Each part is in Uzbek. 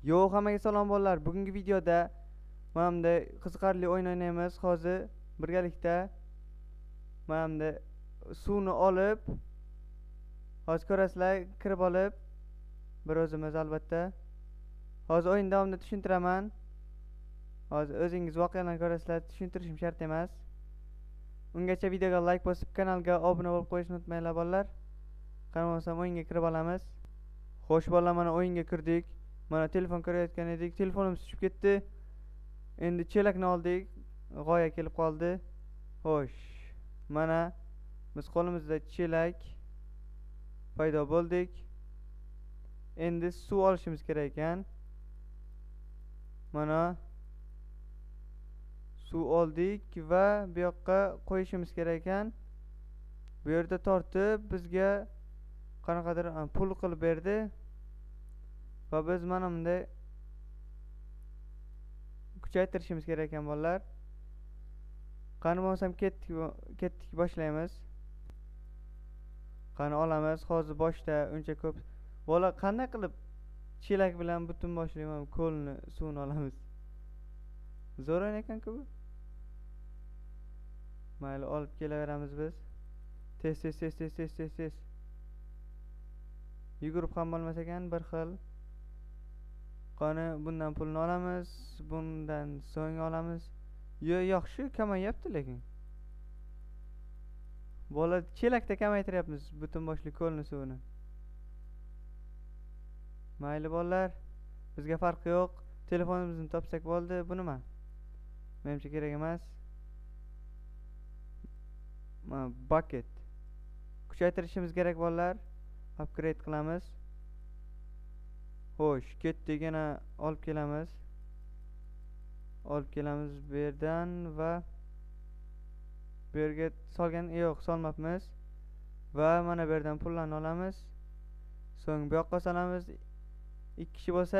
Yo'q, hammaga salom bolalar. Bugungi videoda mana bunday qiziqarli o'yin o'ynaymiz. Hozir birgalikda mana bunday suvni olib, hozir ko'rasizlar, kirib olib bir o'zimiz albatta. Hozir o'yin davomida tushuntiraman. Hozir o'zingiz voqealarni ko'rasizlar, tushuntirishim shart emas. Ungacha videoga like bosib, kanalga obuna bo'lib qo'yishni unutmanglar bolalar. Qani bo'lsam o'yinga kirib olamiz. Xo'sh bolalar, mana o'yinga kirdik. Mana telefon ko'rayotgan edik, telefonimiz tushib ketdi. Endi chelakni oldik, g'oya kelib qoldi. Xo'sh, mana biz qo'limizda chelak paydo bo'ldik. Endi suv olishimiz kerak ekan. Mana suv oldik va bu yoqqa qo'yishimiz kerak ekan. Bu yerda tortib bizga qanaqadir pul qilib berdi. Va biz mana bunday kuchaytirishimiz kerak ekan bolalar. Qani bo'lsam ketdik boshlaymiz. Qani olamiz, hozir boshda uncha ko'p. Bola qanday qilib chelak bilan butun boshlayman ko'lni suvni olamiz. Zo'r o'yin ekan-ku bu. Mayli, olib kelaveramiz biz. Tez. Yugurib ham bo'lmas ekan, bir xil. Qani bundan pulni olamiz, bundan so'ng olamiz. Yaxshi kamayyapti lekin. Bola chelakda kamaytiryapmiz butun boshli ko'lni suvini. Mayli bolalar, bizga farqi yo'q. Telefonimizni topsak bo'ldi. Bu nima? Menimcha kerak emas. Bucket. Kuchaytirishimiz kerak bolalar. Upgrade qilamiz. Xo'sh, ketdik, yana olib kelamiz. Bu yerdan va bu yerga solgan yo'q, solmabmiz. Va mana bu yerdan pullarni olamiz. So'ng bu yoqqa solamiz. 2 kishi bo'lsa,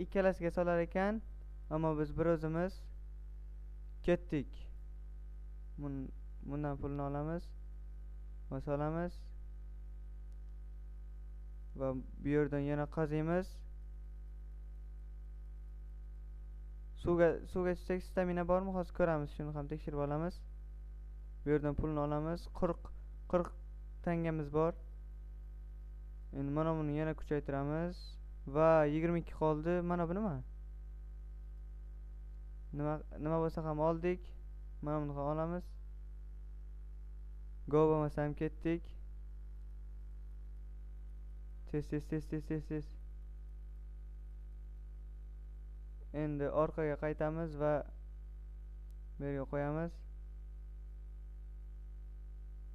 ikkalasiga solar ekan, ammo biz bir o'zimiz ketdik. Bundan pulni olamiz va solamiz. Va bu yerdan yana qaziymiz. Suvga tushsak stamina bormi? Hozir ko'ramiz, shuni ham tekshirib olamiz. Bu yerdan pulni olamiz. 40 tangamiz bor. Endi mana buni yana kuchaytiramiz va 22 qoldi. Mana bu nima? Nima bo'lsa ham oldik. Mana buni ham olamiz. Go bo'lmasam ketdik. Tez. Endi orqaga qaytamiz va bu yerga qo'yamiz.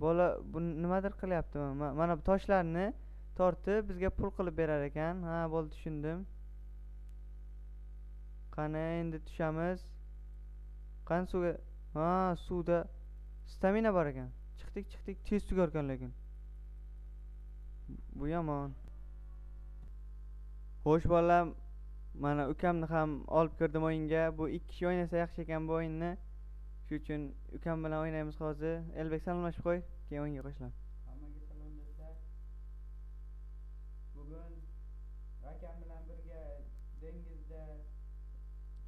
Bola bu nimadir qilyapti. Mana bu toshlarni tortib bizga pul qilib berar ekan. Ha, bo'ldi, tushundim. Qani endi tushamiz. Qani suvga. Ha, suvda stamina bor ekan. Chiqdik, tez tugarkan lekin. Bu yomon. Xo'sh bolalar, mana ukamni ham olib kirdim o'yinga. Bu 2 kishi o'ynasa yaxshi ekan bu o'yinni. Shuning uchun ukam bilan o'ynaymiz hozir. Elbek, salomlashib qo'y, keyin o'yinga qo'shilamiz. Hammaga salom do'stlar. Bugun akam bilan birga dengizda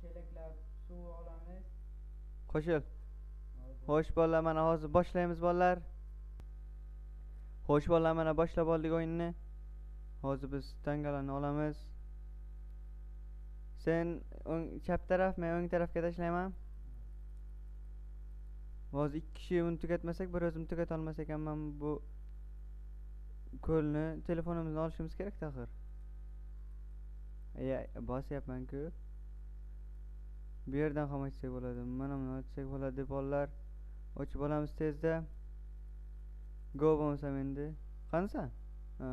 chelaklab suv olamiz. Qo'shil. Xo'sh bolalar, mana hozir boshlaymiz bolalar. Xo'sh bolalar, mana boshlab oldik o'yinni. Hozir biz tangalarni olamiz. Sen chap taraf, men o'ng tarafga tashlayman. Hozir 2 kishi buni tugatmasak, bir o'zim tugata olmas ekanman bu ko'lni. Telefonimizni olishimiz kerak axir. Bosyapman-ku. Bu yerdan ham ochsak bo'ladi. Mana buni ochsak bo'ladi bolalar. Ochib olamiz tezda. Go bo'lmasam endi. Qanasan? Ha.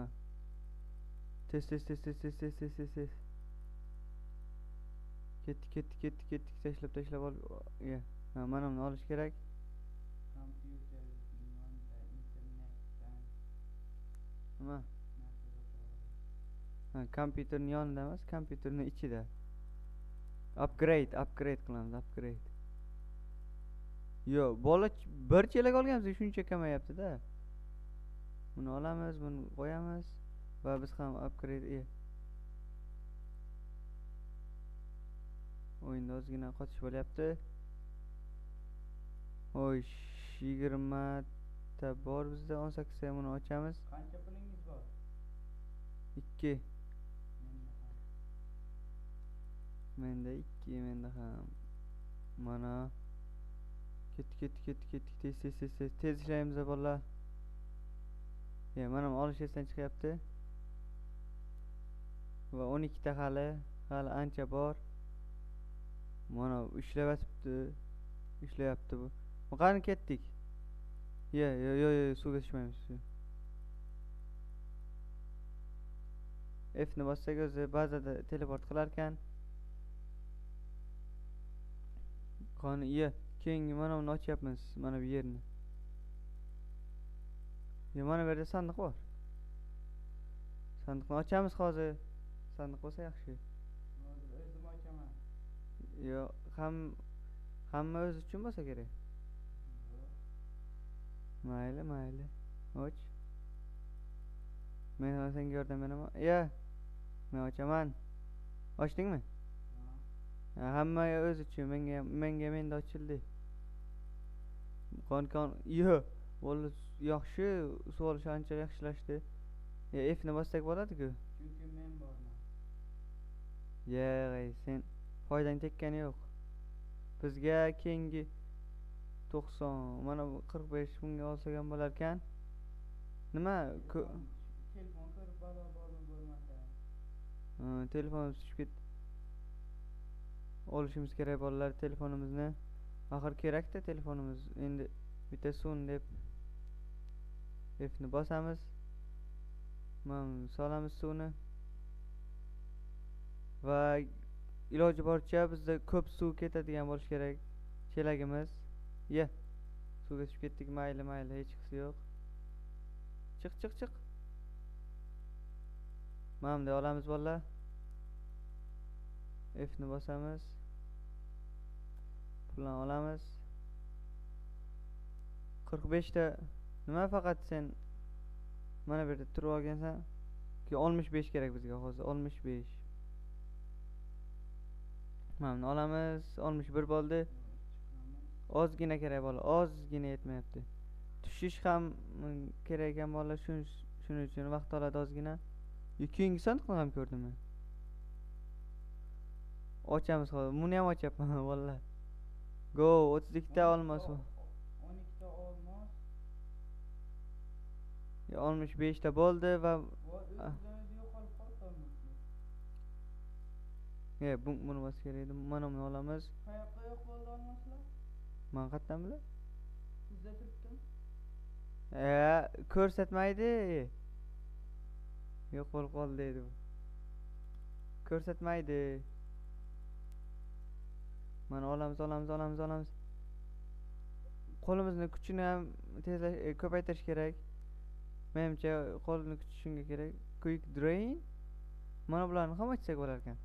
Tez. Ketdik. Tashlab ol. Ha, mana buni olish kerak. Kompyuter yonida internetdan Nima? Ha, kompyuterning yonida emas, kompyuterning ichida. Upgrade qilamiz. Yo'q, bola bir chelak olganmiz, shuncha kamayapti-da. Buni olamiz, buni qo'yamiz va biz ham upgrade o'yinda ozgina qotish bo'lyapti. Xo'sh, 20 ta bor bizda, 18 ta buni ochamiz. Qancha pulingiz bor? 2. Menda ham. Menda 2, menda ham. Mana ketdik. Tez ishlaymiz bolalar. Mana olish esdan chiqyapti. Va 12 ta hali ancha bor. Mana ishlayapti bu. Qani ketdik. Yo, suvga tushmaymiz. F ni bossak o'zi bazada teleport qilar ekan. Qani keyingi mana buni ochyapmiz, mana bu yerni. Mana bu yerda sandiq bor. Sandiqni ochamiz hozir. Sandiq bo'lsa yaxshi. Hozir o'zim ochaman. Yo, hamma o'zi uchun bo'lsa kerak. Mayli. Och. Men senga yordam beraman. Men ochaman. Ochdingmi? Hamma o'zi uchun, menga menda ochildi. Qon. Bo'ldi, yaxshi, suv olish ancha yaxshilashdi. F ni bossak bo'ladi-ku. Chunki men borman. Sen foydang tekkani yo'q. Bizga keyingi 90, mana 45 bunga olsak ham bo'lar ekan. Nima? Telefon ko'rib balo bo'lmasa. Telefonimiz tushib ketdi. Olishimiz kerak bolalar telefonimizni. Axir kerak-da telefonimiz. Endi bitta so'ng deb F ni bosamiz. Solamiz suvni. Va iloji boricha bizda ko'p suv ketadigan bo'lish kerak. Chelagimiz. Suvga tushib ketdik, mayli, hech qisi yo'q. Chiq. Mana bunday olamiz bolalar. F ni bosamiz. Pulni olamiz. 45 ta nima faqat sen mana bu yerda turib olgansan. 65 kerak bizga hozir, 65. Mana buni olamiz. 61 bo'ldi. Ozgina kerak bola, ozgina yetmayapti. Tushish ham kerak ekan bolalar, shuning uchun vaqt oladi ozgina. Keyingi sandiqni ham ko'rdim men. Ochamiz hozir. Buni ham ochyapman bolalar. Go, 32 ta olmos bor. 12 ta olmos. 65 ta bo'ldi va buni bos kerak edi. Mana buni olamiz. Qayoqqa yo'q bo'ldi olmoslar? Men qayerdan bilay? Sizda turibdim. Ko'rsatmaydi. Yo'q bo'lib qoldi dedi bu. Ko'rsatmaydi. Mana olamiz. Qo'limizni kuchini ham ko'paytirish kerak. Menimcha qo'lni kuchi shunga kerak. Quick drain. Mana bularni ham ochsak bo'lar ekan.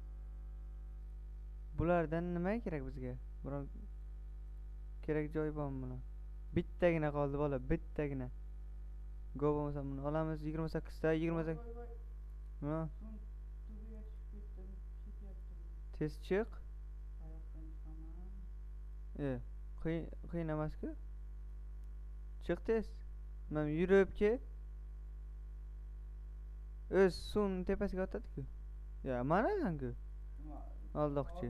Bulardan nima kerak bizga? Biroq kerak joy bormi buni? Bittagina qoldi bola, bittagina. Go bo'lmasa buni olamiz. 28 ta, 28. Nima? Tubiga tushib ketdim. Tez chiq. Qayoqdan chiqaman? Qiyin emas-ku. Chiq tez. Men yuribki o'z suvning tepasiga o'tadi-ku. Mana-ku. Aldoqchi.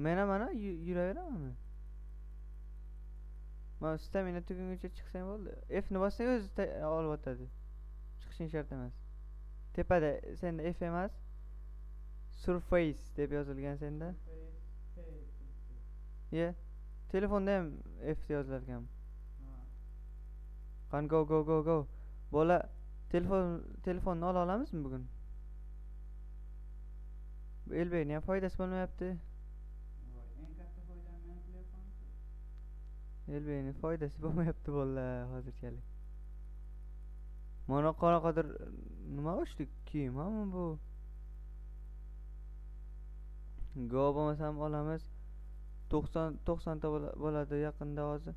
Mana yuraveramanmi? Mana stamina tugunguncha chiqsang bo'ldi. F ni bossang o'zi olib o'tadi. Chiqishing shart emas. Tepada senda F emas, surface deb yozilgan senda. Telefonda ham F yozilar ekan. Qani go. Bola telefonni ola olamizmi bugun? Bu elbeyni ham foydasi bo'lmayapti. Eng katta foydam men telefonku. Elbeyni foydasi bo'lmayapti bolalar hozirchalik. Mana qanaqadir nima ochdik kiyim hamma bu. Go bo'lmasam olamiz. 90 ta bo'ladi yaqinda hozir.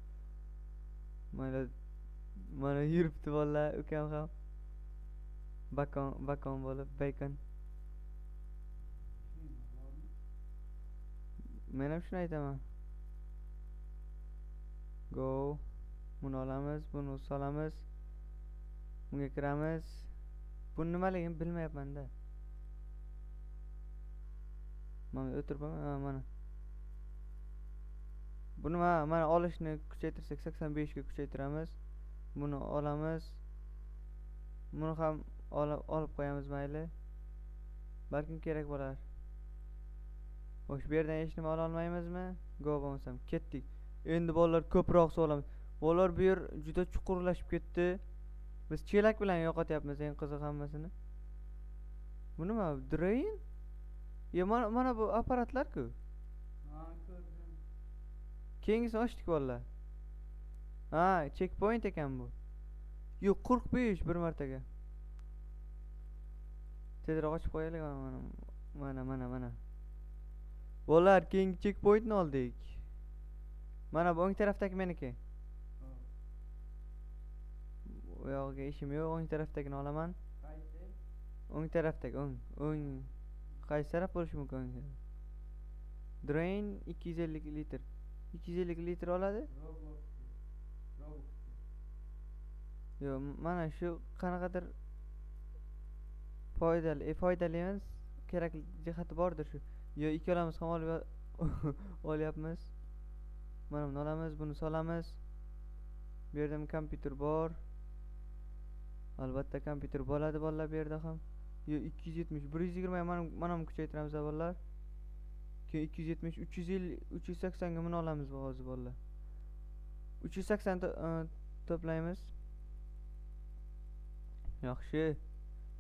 Mana yuribdi bolalar, ukam ham. Bakon bo'lib, bacon. Men ham shuni aytaman. Go. Buni olamiz, buni solamiz. Bunga kiramiz. Bu nimaligini bilmayapman-da. Mana o'tiribman, mana. Buni mana olishni kuchaytirsak 85 ga kuchaytiramiz. Buni olamiz. Buni ham olib qo'yamiz mayli. Balkim kerak bo'lar. Xo'sh, bu yerdan hech nima ola olmaymizmi? Go bo'lmasam ketdik. Endi bolalar ko'proq solamiz. Bolalar bu yer juda chuqurlashib ketdi. Biz chelak bilan yo'qotyapmiz eng qiziq hammasini. Bu nima? Drain? Mana bu apparatlar-ku. Ha, ko'rdim. Keyingisini ochdik bolalar. Ha, checkpoint ekan bu. Yo'q, 45 bir martaga. Tezroq ochib qo'yaylik mana. Bolalar, keyingi checkpointni oldik. Mana bu o'ng tarafdagi meniki. Bu yog'iga ishim yo'q, o'ng tarafdagini olaman. Qaysi? O'ng tarafdagi, o'ng. Qaysi taraf bo'lishi mumkin? Drain 250 litr. 250 litr oladi? Robot. Yo'q, mana shu qanaqadir foydali emas, kerakli jihati bordir shu. Yo'q, ikkalamiz ham olyapmiz. Mana buni olamiz, buni solamiz. Bu yerda kompyuter bor. Albatta kompyuter bo'ladi bolalar bu yerda ham. Yo'q, 270, 120 mana buni kuchaytiramiz bolalar. Keyin 270, 350, 380 ga buni olamiz hozir bolalar. 380 to'playmiz. Yaxshi.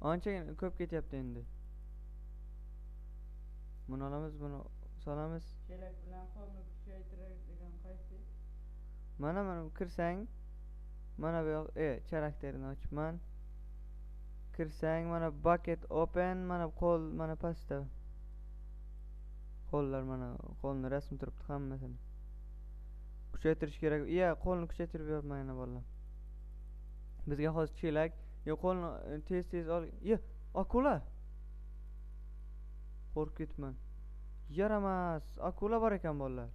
Ancha ko'p ketyapti endi. Buni olamiz, buni solamiz. Chelak bilan qo'lni kuchaytiradigan qaysi? Mana kirsang, mana bu yoq, charakterini ochibman. Kirsang, mana bucket open, mana qo'l, mana pastda. Qo'llar mana, qo'lni rasm turibdi hammasini. Kuchaytirish kerak. Qo'lni kuchaytirib yo'qman yana bolalar. Bizga hozir chelak, qo'lni tez ol. Akula. Qo'rqib ketman. Yaramas, akula bor ekan bolalar.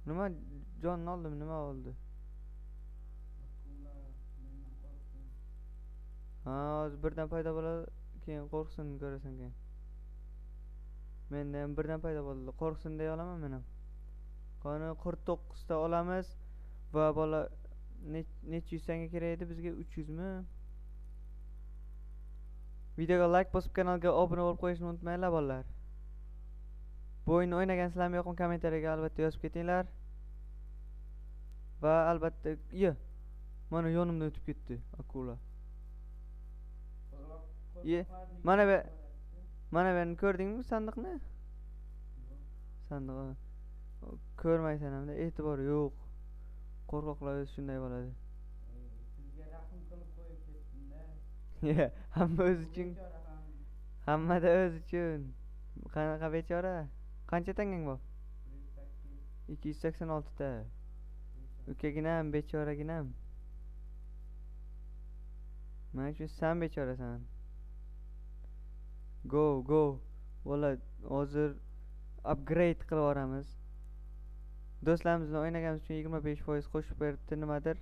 Nima jonni oldim, nima oldi? Akula, mendan qo'rqdim. Hozir birdan paydo bo'ladi, keyin qo'rqsin ko'rasan keyin. Menda ham birdan paydo bo'ldi. Qo'rqsin deya olaman men ham. Qani 49 ta olamiz va bola necha yuz tanga kerak edi bizga? 300 mi? Videoga like bosib kanalga obuna bo'lib qo'yishni unutmanglar bolalar. Bu o'yinni o'ynagansizlarmi yo'qmi kommentariyaga albatta yozib ketinglar. Va albatta, mana yonimdan o'tib ketdi akula. Mana beni ko'rdingmi sandiqni? Sandiq. Ko'rmaysan hamda e'tibor yo'q. Qo'rqoqlar o'zi shunday bo'ladi. Sizga rahm qilib qo'yib ketdim-da. Hamma o'zi uchun. Hammada o'zi uchun. Qanaqa bechora? Qancha tangang bor? 286 ta. Ukaginam, bechoraginam. Men uchun sen bechorasan. Go. Bola, hozir upgrade qilib yuboramiz. Do'stlarimiz bilan o'ynaganimiz uchun 25% qo'shib beribdi nimadir.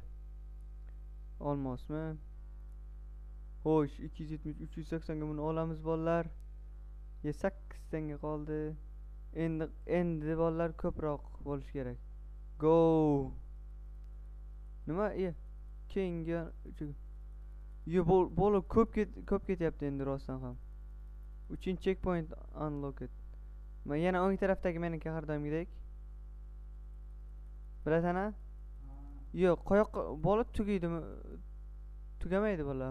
Olmosmi? Xo'sh, 270, 380 ga buni olamiz bolalar. 8 tanga qoldi. Endi bolalar ko'proq bo'lish kerak. Go. Nima? Keyingi bola ko'p ketyapti endi rostdan ham. 3-checkpoint unlocked. Yana o'ng tarafdagi meniki har doimgidek. Bilasan-a? Yo'q, qayoqqa bola tugaydimi? Tugamaydi bola.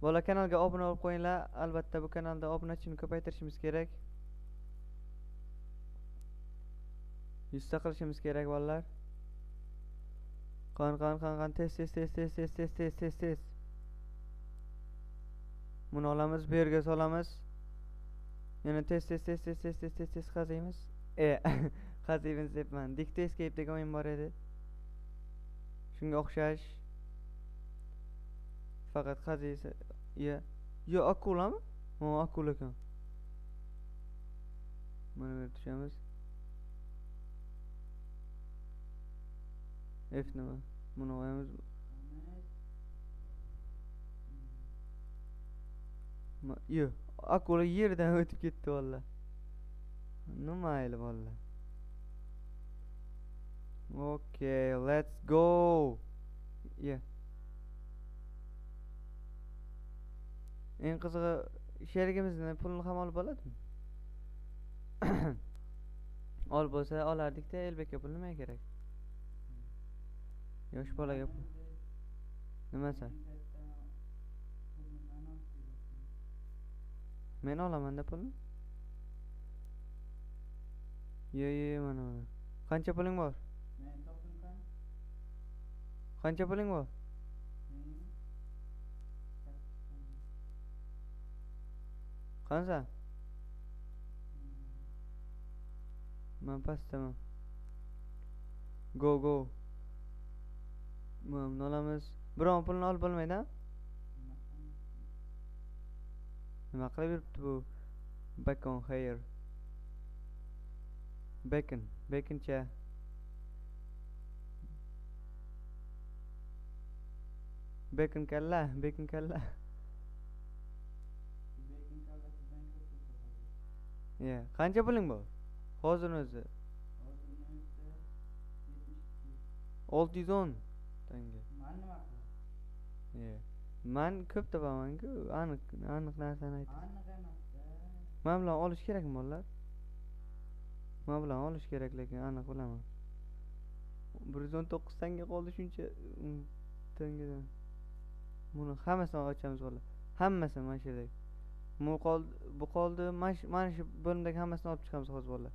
Bola, kanalga obuna bo'lib qo'yinglar. Albatta bu kanalda obunachini ko'paytirishimiz kerak. 100 ta qilishimiz kerak bolalar. Qon tez. Buni olamiz, bu yerga solamiz. Yana tez qaziymiz. Qaziymiz debman. Dictate escape degan o'yin bor edi. Shunga o'xshash. Faqat qaziysa, Yo, akulami? Ha, akula ekan. Mana bu yerga tushamiz. F nima? Buni qo'yamiz. Yo, akula yerdan o'tib ketdi valla. Mayli valla. Okay, let's go. Yeah. Eng qizig'i sherigimizni pulini ham olib oladimi? Olib bo'lsa olardik-da, Elbekka pul nima kerak? Yosh bolaga pul. Nimasi? Men olaman-da pulni. Yo, mana. Qancha puling bor? Qancha puling bor? Qancha? Men pastdaman. Go. Mana olamiz. Biron pulni olib bo'lmaydi-a? Nima qilib yuribdi bu? Bacon hair. Baconcha. Bacon kalla. Yeah. Qancha puling bor? Hozir o'zi 610 tanga. Yeah. Men ko'p topaman-ku, aniq narsani aytdim. Men bilan olish kerakmi bolalar? Men bilan olish kerak, lekin aniq bilaman. 119 tanga qoldi shuncha tangadan. Buni hammasini ochamiz bolalar. Hammasi mana shu yerda. Bu qoldi. Mana shu bo'limdagi hammasini olib chiqamiz hozir bolalar.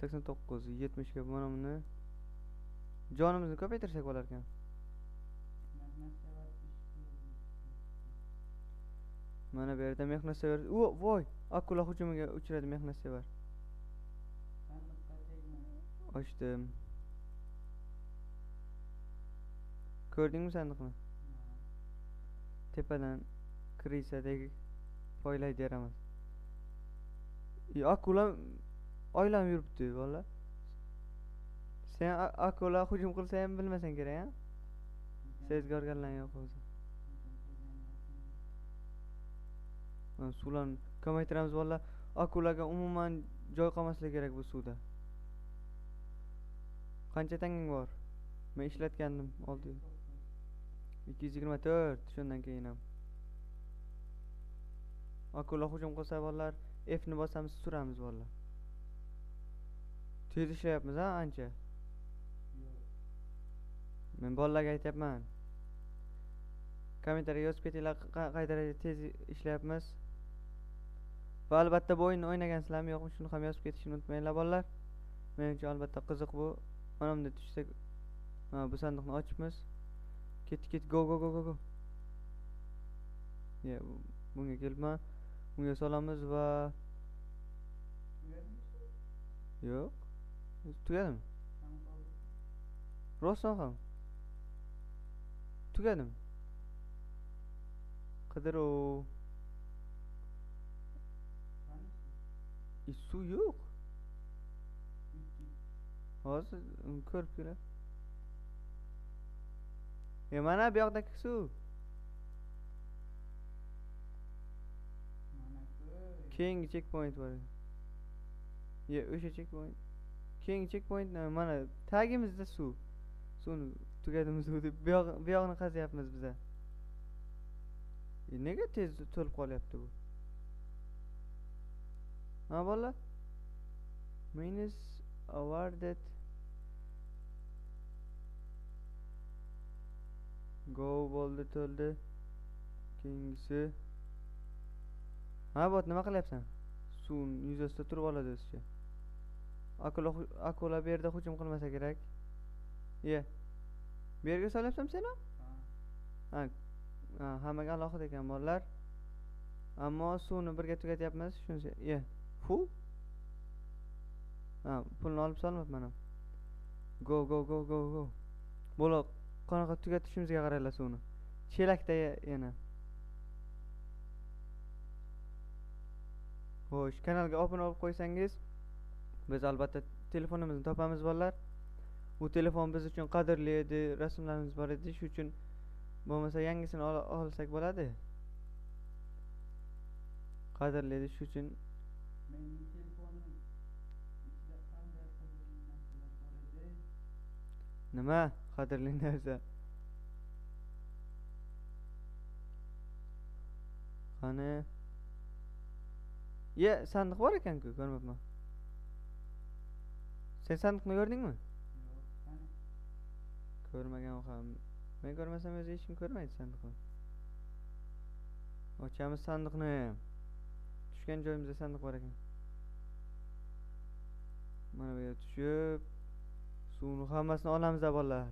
89, 70 ga mana buni jonimizni ko'paytirsak bo'lar ekan. Mana bu yerda mehnatsevar. Voy, akula hujumiga uchradi mehnatsevar. Ochdim. Ko'rdingmi sandiqni? Tepadan krisadagi foylaydi yaramas. Akula oylanib yuribdi valla. Sen akula hujum qilsa ham bilmasang kerak, ha? Sezgorganlar yo'q o'zi. Mana suvlarni kamaytiramiz valla. Akulaga umuman joy qolmasligi kerak bu suvda. Qancha tanging bor? Men ishlatgandim oldi. 224 shundan keyin ham. Akula hujum qilsa bolalar F ni bosamiz, suramiz bolalar. Tez ishlayapmiz ha ancha. Men bolalarga aytyapman. Kommentariyga yozib ketinglar qay darajada tez ishlayapmiz. Va albatta bu o'yinni o'ynagansizlarmi yo'qmi shuni ham yozib ketishni unutmanglar bolalar. Men uchun albatta qiziq bu. Mana bunda tushsak, bu sandiqni ochibmiz. Ket, go. Ya, bunga kelma. Bunga solamiz va yo'q. Tugadimi? Rostdan ham. Tugadim. Qidiruv. Suv yo'q. Hozir ko'rib kelar. Mana bu yoqdagi suv. Keyingi checkpoint bor. O'sha checkpoint. Keyingi checkpoint mana tagimizda suv. Suvni tugadimi suv deb bu yoqni qazyapmiz biza. Nega tez to'lib qolyapti bu? Ha bolalar? Minus awarded. Go bo'ldi, to'ldi. Keyingisi. Ha bot, nima qilyapsan? Suvni yuzasida turib oladi o'zicha. Akula bu yerda hujum qilmasa kerak. Bu yerga solyapsan sen? Ha, hammaga alohida ekan bolalar. Ammo suvni birga tugatyapmiz, shuncha. Full. Pulni olib solmabman ham. Go. Bo'loq qanaqa tugatishimizga qaranglar suvni. Chelakda yana. Xo'sh, kanalga obuna bo'lib qo'ysangiz, biz albatta telefonimizni topamiz bolalar. Bu telefon biz uchun qadrli edi, rasmlarimiz bor edi, shu uchun bo'lmasa yangisini olsak bo'ladi. Qadrli edi, shu uchun Mening telefonim ichida qanday qadrli narsalar bor edi? nima qadrli narsa? Qani? Ye, sandiq bor ekan-ku, ko'rmabman. Sen sandiqni ko'rdingmi? Yo'q, qani? Ko'rmagan ham. Men ko'rmasam o'zi hech kim ko'rmaydi sandiqni. Ochamiz sandiqni. Tushgan joyimizda sandiq bor ekan. Mana bu yerga tushib, suvni hammasini olamiz bolalar.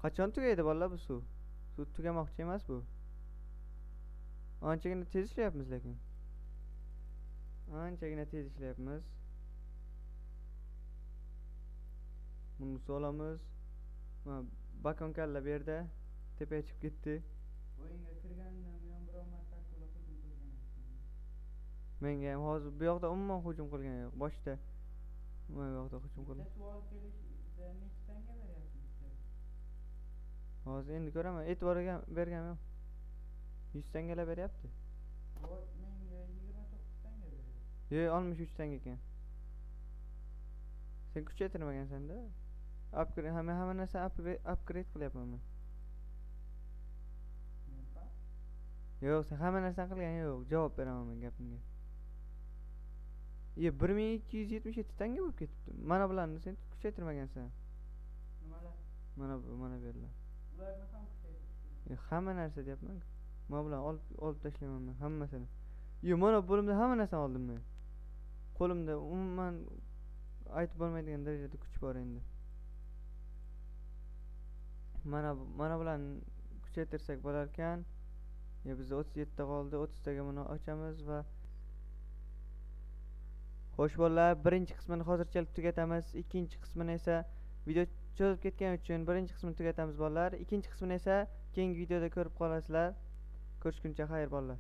Qachon tugaydi bolalar bu suv? Suv tugamoqchi emas bu. Anchagina tez ishlayapmiz lekin. Anchagina tez ishlayapmiz. Buni olamiz. Mana bakon kalla bu yerda tepaga chiqib ketdi. O'yinga kirganimdan buyon biror marta akula hujum qilgan ekan. Menga ham hozir bu yoqda umuman hujum qilgani yo'q. Boshda mana bu yoqda hujum qildi. Bitta suv olib kelishda nechi tanga beryapti bitta? Hozir endi ko'raman. E'tibor berganim yo'q. 100 tangalar beryapti. Voy, menga 29 tanga beryapti. Yo'q, 63 tanga ekan. Sen kuchaytirmagansan-da. Upgrade, hamma narsa upgrade qilyapman men. Men fa? Yo'q, sen hamma narsani qilganing yo'q. Javob beraman men gapingga. 1277 tanga bo'lib ketibdi. Mana bularni sen kuchaytirmagansan. Nimalar? Mana bu, mana bu yerlar. Ularni ham kuchaytirib. Hamma narsa deyapman. Mana bularni olib tashlayman men hammasini. Mana bo'limda hamma narsani oldim men. Qo'limda umuman aytib bo'lmaydigan darajada kuch bor endi. Mana bularni kuchaytirsak bo'lar ekan. Bizda 37 ta qoldi. 30 taga buni ochamiz va xo'sh bolalar, birinchi qismini hozirchalik tugatamiz. Ikkinchi qismini esa video cho'zib ketgani uchun birinchi qismini tugatamiz bolalar. Ikkinchi qismini esa keyingi videoda ko'rib qolasizlar. Ko'rishguncha xayr bolalar.